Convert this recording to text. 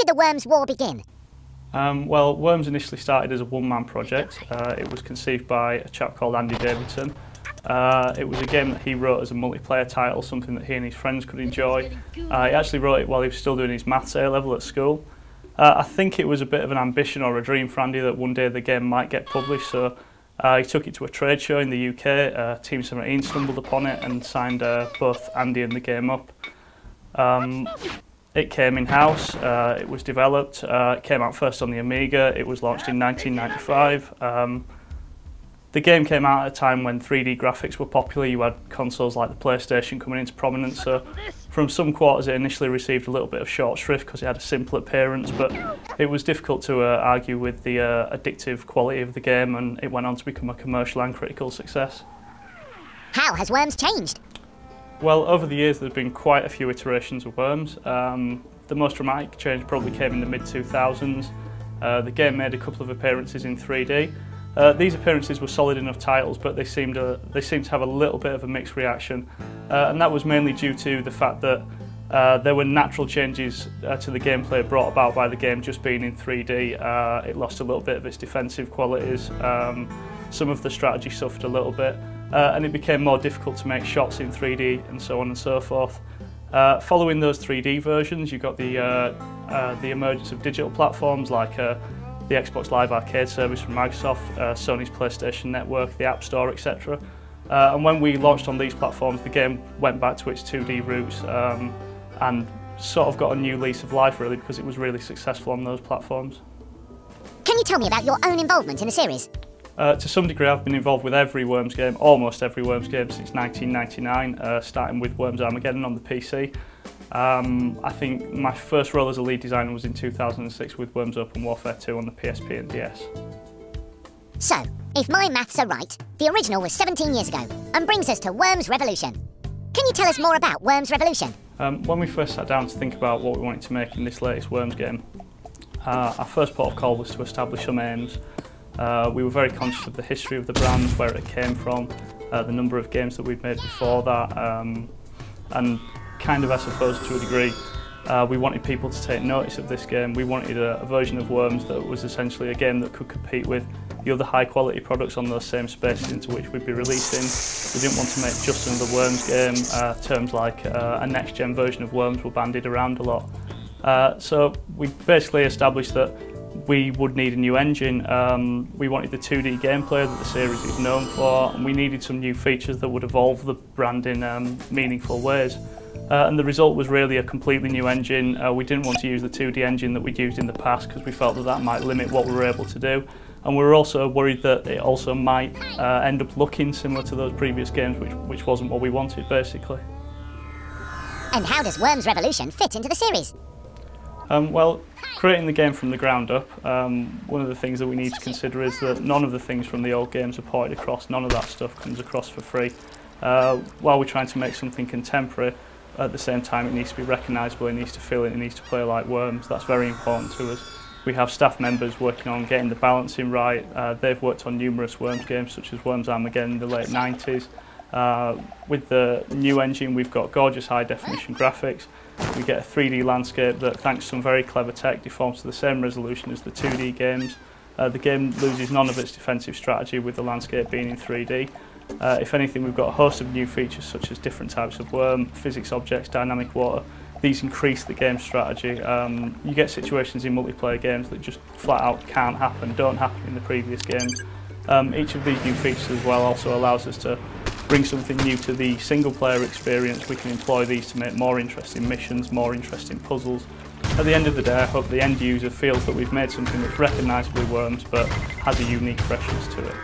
the Worms war begin? Well, Worms initially started as a one-man project. It was conceived by a chap called Andy Davidson. It was a game that he wrote as a multiplayer title, something that he and his friends could enjoy. He actually wrote it while he was still doing his maths A-level at school. I think it was a bit of an ambition or a dream for Andy that one day the game might get published, so he took it to a trade show in the UK. Team 17 stumbled upon it and signed both Andy and the game up. It came in-house, it was developed, it came out first on the Amiga, it was launched in 1995. The game came out at a time when 3D graphics were popular. You had consoles like the PlayStation coming into prominence, so from some quarters it initially received a little bit of short shrift because it had a simple appearance, but it was difficult to argue with the addictive quality of the game, and it went on to become a commercial and critical success. How has Worms changed? Well, over the years there's been quite a few iterations of Worms. The most dramatic change probably came in the mid-2000s. The game made a couple of appearances in 3D. These appearances were solid enough titles, but they seemed to have a little bit of a mixed reaction, and that was mainly due to the fact that there were natural changes to the gameplay brought about by the game just being in 3D. It lost a little bit of its defensive qualities, some of the strategy suffered a little bit, and it became more difficult to make shots in 3D and so on and so forth. Following those 3D versions, you got the emergence of digital platforms like the Xbox Live Arcade service from Microsoft, Sony's PlayStation Network, the App Store, etc. And when we launched on these platforms, the game went back to its 2D roots and sort of got a new lease of life, really, because it was really successful on those platforms. Can you tell me about your own involvement in the series? To some degree, I've been involved with every Worms game, almost every Worms game since 1999, starting with Worms Armageddon on the PC. I think my first role as a lead designer was in 2006 with Worms Open Warfare 2 on the PSP and DS. So, if my maths are right, the original was 17 years ago and brings us to Worms Revolution. Can you tell us more about Worms Revolution? When we first sat down to think about what we wanted to make in this latest Worms game, our first port of call was to establish some aims. We were very conscious of the history of the brand, where it came from, the number of games that we'd made before that, and kind of, I suppose, to a degree, we wanted people to take notice of this game. We wanted a version of Worms that was essentially a game that could compete with the other high-quality products on those same spaces into which we'd be releasing. We didn't want to make just another Worms game. Terms like a next-gen version of Worms were bandied around a lot. So we basically established that we would need a new engine. We wanted the 2D gameplay that the series is known for, and we needed some new features that would evolve the brand in meaningful ways. And the result was really a completely new engine. We didn't want to use the 2D engine that we'd used in the past because we felt that that might limit what we were able to do. And we were also worried that it also might end up looking similar to those previous games, which wasn't what we wanted, basically. And how does Worms Revolution fit into the series? Well, creating the game from the ground up, one of the things that we need to consider is that none of the things from the old games are ported across, none of that stuff comes across for free. While we're trying to make something contemporary, at the same time it needs to be recognisable, it needs to feel it, it needs to play like Worms. That's very important to us. We have staff members working on getting the balancing right. They've worked on numerous Worms games such as Worms Armageddon in the late 90s. With the new engine we've got gorgeous high definition graphics. We get a 3D landscape that, thanks to some very clever tech, deforms to the same resolution as the 2D games. The game loses none of its defensive strategy with the landscape being in 3D. If anything, we've got a host of new features such as different types of worm, physics objects, dynamic water. These increase the game's strategy. You get situations in multiplayer games that just flat out can't happen, don't happen in the previous games. Each of these new features as well also allows us to bring something new to the single player experience. We can employ these to make more interesting missions, more interesting puzzles. At the end of the day, I hope the end user feels that we've made something that's recognisably Worms but has a unique freshness to it.